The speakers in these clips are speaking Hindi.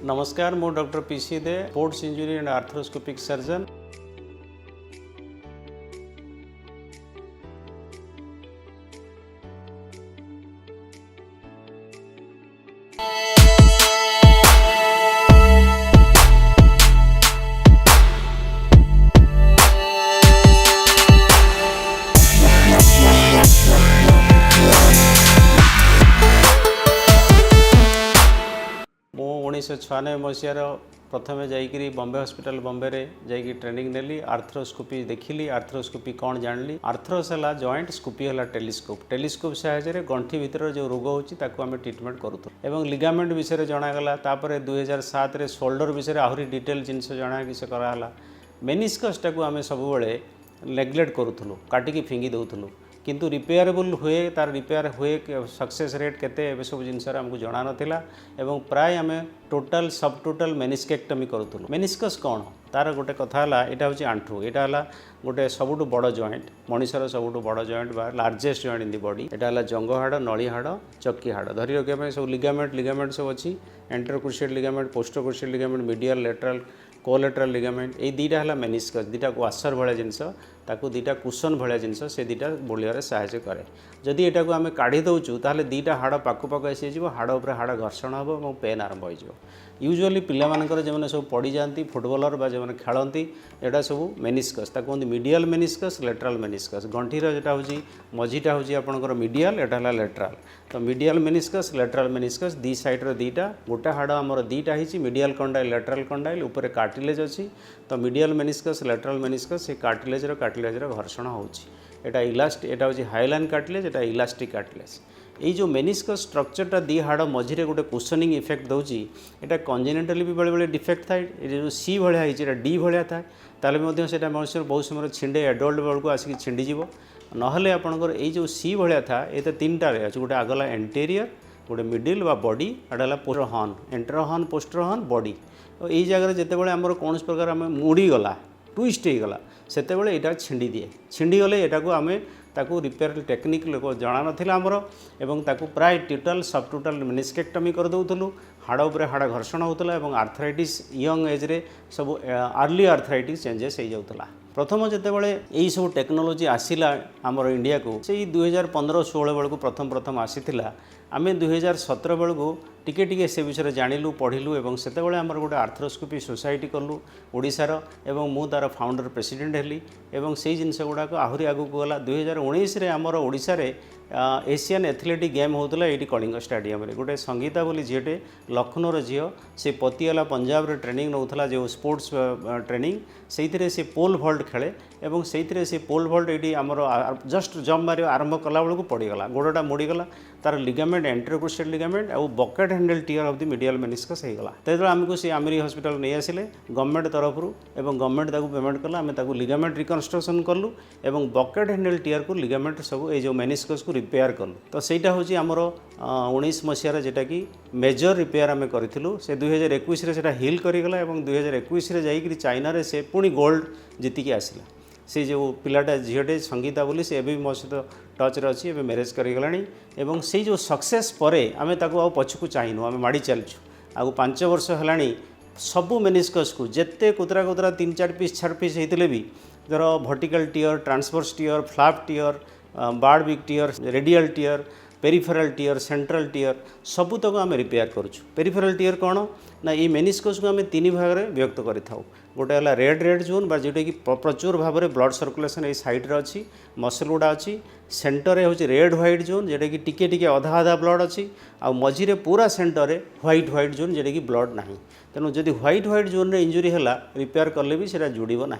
नमस्कार मु doctor PC they sports injury and arthroscopic surgeon. मु 1996 मसीहार प्रथम जाइकरी बॉम्बे हॉस्पिटल बॉम्बे रे जाइकी ट्रेनिंग नेली। आर्थ्रोस्कोपी देखिली। आर्थ्रोस्कोपी कौन जानली? आर्थ्रोस है जॉइंट, स्कोपी है टेलीस्कोप। टेलीस्कोप साहाय्य गंठी भितर जो रोग होची ताकू आम ट्रिटमेंट करूँ एवं लिगामेंट विषय जनागला। 2007 रे शोल्डर विषय आहरी डिटेल जिनस जना कि कराला। मेनिस्कस टाक आम सब नेग्लेक्ट करूँ, काटिकी फिंगी दौलू, किंतु रिपेयरेबल हुए तार रिपेयर हुए सक्सेस रेट केते सब जिनस आमको जना नाला। एवं प्राय आम टोटाल सब टोटाल मेनिस्केक्टमी करूँ। मेनिस्कस कौन तार गोटे कथा यहाँ हूँ आंठू। यहाँ है गोटे सबुठ बड़ जॉइंट, मनीषर सबुठ बड़ जॉइंट बा largest joint in the body. यहाँ है जंग हाड़, नली हाड़, चक्की हाड़ धरी रखा सब लिगामेंट सब अच्छी। Anterior cruciate ligament, posterior cruciate ligament, medial lateral collateral ligament, ये दुईटा है मेनिस्कस। दुईटा वाशर भाया जिनस ताकू दुईटा कुशन भाया जिनस से दुईटा बोलिया साहाय्य करे। जदि एटा को आम काढ़ी दौचु ताहले दुईटा हाड़ पाक पाक आसी हाड़ उपर हाड़ घर्षण हम और पेन आरंभ हो। यूजुअली पिला मानकर जो सब पड़ जाती फुटबॉलर बा जो खेलती एटा सब मेनिस्कस कहते मीडियल मेनिस्कस, लेटरल मेनिस्कस। गंठीर जोटा हूँ मझीटा हूँ आपंकर मीडियल, एटा है लेटरल। तो मीडियल मेनिस्कस, लेटरल मेनिस्कस दी साइड्र दुईटा। गोटे हाड़ आमर दुईटा ही मीडियल कंडाइल, लेटरल कंडाइल उपर कार्टिलेज अच्छी। तो मीडियल मेनिस्कस, लेटरल मेनिस्कस से कार्टिलेजर घर्षण होटा इलास्टिक। एटा हूँ हाइलाइन कार्टिलेज, एटा इलास्टिक कार्टिलेज। ये जो मेनिस्कस स्ट्रक्चरटा दी हाड़ मझीरे गोटे कुशनिंग इफेक्ट दूसरी। यहाँ कंजेनिटाली भी बेले बेले डिफेक्ट थाए। ये जो सी भाया है डी भाया थाए ताले मनुष्य बहुत समय छिंडे एडल्ट बेलू आसिक छिंडीज नहले आपंकर ये सी भाया था ये तो तीन टारे अच्छे। गोटे आगला एंटेरियर, गोटे मिडिल बा बॉडी, आड़ा poster horn, enter horn, poster horn, body. तो यही जगह जिते आमर कौन प्रकार आम मुड़ीगला, ट्विस्ट होगला सेते यहाँ छिंडी दिए। छिंडी गले यहाँ आम ताकू रिपेयर टेक्निक लोक जना नाला आमर एवं ताकू प्राय टोटाल सब टोटाल मेनिस्केक्टमी कर दौलू। हाड़ उपर हाड़ घर्षण होता और आर्थराइटिस यंग एज रे सब अर्ली आर्थराइटिस चेंजेस हो जाता। प्रथम जितेबाला यही सब टेक्नोलोजी आसला आमर इंडिया को से 2015-16 बेलू प्रथम आसीला। आम 2017 बेलू टिके टिके से विषय जानिलु, पढ़िलु एवं सेतेबेले आमर गोटे आर्थ्रोस्कोपी सोसाइटी कलु ओडिशार एवं मु तार फाउंडर प्रेसिडेंट हेली। एवं से जिनस गुड़ाक आहरी आगू गला। 2019 रे आमर ओडिशा रे एशियन एथलेटिक गेम होता ये कलिंग स्टाडियम रे। गोटे संगीता बोली झीटे लखनौर झील से पतियाला पंजाब रे ट्रेनिंग नौला जो स्पोर्ट्स ट्रेनिंग से पोल भल्ट खेले एवं से पोल भल्ट ये आमर जस्ट जम्प मार आरंभ कला बेलू पड़गला, गोड़टा मोड़ीगला। तार लिगामेंट एंटरक्रुशिएट लिगामेंट और bucket handle tear of the medial meniscus होगा। तो आमको सी आमरी हॉस्पिटल नहीं आसिले गवर्नमेंट तरफ एवं गवर्नमेंट ताकू पेमेंट कला। आम ताकू लिगामेंट रिकन्स्ट्रक्शन कलु एवं बकेट हैंडल टीयर को लिगामेंट सब ये जो मेनिस्कस को रिपेयर कलु। तो सहीटा हूँ आमर 19 मसीहार जेटा कि मेजर रिपेयर आम करूँ। से 2021 से हिल करगला एवं 2021 जाइए चाइना से पुणी गोल्ड जीतिकी आसला। से जो पिलाटा झीटे संगीता बोली से भी मो सहित टच रे अच्छी, एवं मैरेज करगला। एवं से जो सक्सेस पर आम ताकू पछकू चाहिनु, आम माड़ी चलचु। आगु 5 वर्ष है सबू मेनिस्कस को जिते कुतरा कुतरा 3-4 पीस 4 पीस होते भी धर vertical tear, transverse tear, flap tear, bird beak tear, radial tear, peripheral tear, central tear सबू तक आम रिपेयर करुँ। पेरिफेरल टीयर कौन ना ये मेनिस्कस को आम 3 भाग में व्यक्त करें। गोटे है रेड जोन बा जोटा कि प्रचुर भाव में ब्लड सर्कुलेशन ये साइड्रे अच्छी, मसल गुड़ा अच्छी। सेंटर हूँ रेड व्हाइट जोन जोटा कि टिके टिके अधा अधा ब्लड अच्छी। आ मझीरे पूरा सेंटर व्हाइट जोन जोटा कि ब्लड ना। तेणु जदि व्हाइट जोन रे इंजुरी है रिपेयर कले भी सेटा जुड़ब ना।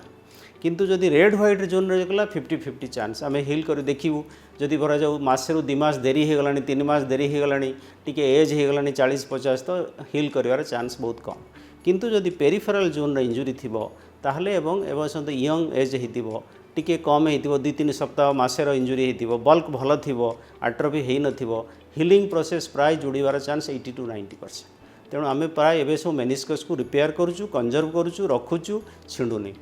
किंतु जदि रेड व्हाइट जोन रे गला 50-50 चांस आम हिल कर देखू। जदि भरा जाऊ मसेरु 2 मास देरी हो गला, 3 मास देरी हो गला, टिके एज हो गला 40-50 तो हिल कर चांस बहुत कम। किंतु जदि पेरिफेरल जोन रे इंजुरी थी ताहले एवं यंग एज हो टिके कम हो 2-3 सप्ताह मसेर इंजुरी हो बल्क भल थी, आट्रोफी हो न हिलिंग प्रोसेस प्राय जुड़बार चांस 80-90%। तेणु आम प्राय एवं सब मेनिस्कस को रिपेयर करूँ, कंजर्व करूँ, रखुचु, छिंडुनी।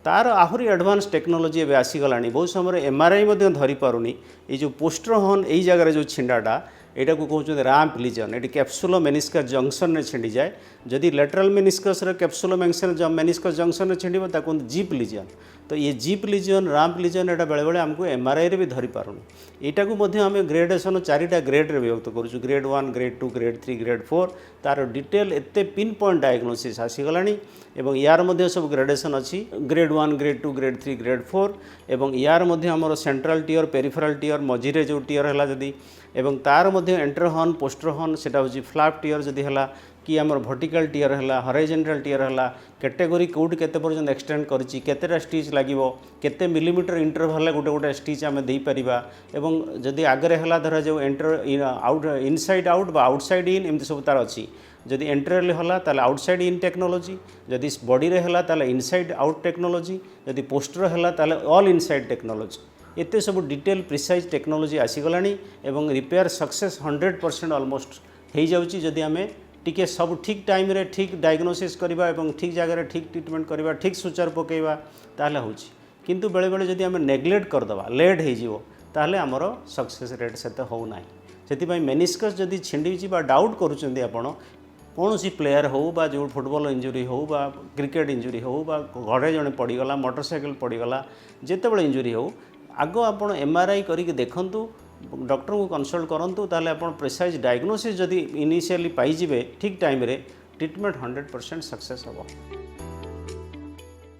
तार आहरी एडवांस टेक्नोलोजी एवं आसीगला। बहुत समय एमआरआई धरी पारुनी। ये जो पोस्टर हॉर्न यही जगह जो छिंडाटा एटा को कहते रैंप लिजन ये कैप्सुलो मेनिस्कस जंक्शन में छिंडी जाए जदि लेटरल मेनिस्कस कैप्सुलो मेनिस्कस जंक्शन में छिंड ताकू जीप लिजन तो ये जीप लिजन रैंप लिजन एटा बेले बेले आमको एमआरआई रे भी धरी पारुनी एटा को मध्य आम ग्रेडेसन 4टा ग्रेड रे विभक्त करूँ ग्रेड 1 ग्रेड 2 ग्रेड 3 ग्रेड 4 तार डिटेल एते पिन पॉइंट डायग्नोसिस आसीगलानी एवं यार मध्य सब ग्रेडेसन अच्छी ग्रेड 1 ग्रेड 2 ग्रेड 3 ग्रेड 4 एवं यार मध्य आमर सेंट्रल टियर पेरिफेरल टियर मझीरे जो टियर है जदि एवं तार मध्य एंटर हॉर्न पोस्टर हॉर्न सेटा होची फ्लैप टियर जदि हला कि आमर वर्टिकल टियर है हॉरिजॉन्टल टियर है कैटेगरी कोड केते पर्यंत एक्सटेंड करछि केतेटा स्टिच लागिवो केते मिलीमीटर इंटरवल गोटे गोटे स्टिच आमे देई परिबा एवं जदि आगरे हला धरा जो एंटर आउट इनसाइड आउट बा आउटसाइड इन एमती सब तार अछि जदि एंटर हला ताले आउटसाइड इन टेक्नोलॉजी जदि बॉडी रे हला ताले इनसाइड आउट टेक्नोलॉजी जदि पोस्टर हला ताले ऑल इनसाइड टेक्नोलॉजी एते सब डिटेल प्रिसाइज टेक्नोलॉजी आसीगलानी एवं रिपेयर सक्सेस 100% ऑलमोस्ट हो जाउची जदि आमे टिके सब ठीक टाइम रे ठीक डायग्नोसिस करबा एवं ठीक जगह ठीक ट्रीटमेंट करबा ठीक सुचार पकेबा ताहले होची किंतु बेले बेले जदि आमे नेग्लेक्ट करदबा लेट हो जिवो ताहले हमरो सक्सेस रेट सेते हो नाही सेति पई मेनिस्कस जदि छिंडी बा डाउट करूचंदी आपण कौन सी प्लेयर हो बा जो फुटबॉल इंजुरी हो बा क्रिकेट इंजुरी हो बा घरे जड़े पड़गला मोटरसाइकिल पड़गला जितेबाला इंजुरी हो आग आप एमआरआई करके देखंतु डॉक्टर को कंसल्ट करंतु ताले आपण प्रिसाइज डायग्नोसिस जदि इनिशियली पाइजिबे ठीक टाइम रे ट्रीटमेंट 100% सक्सेस होबो।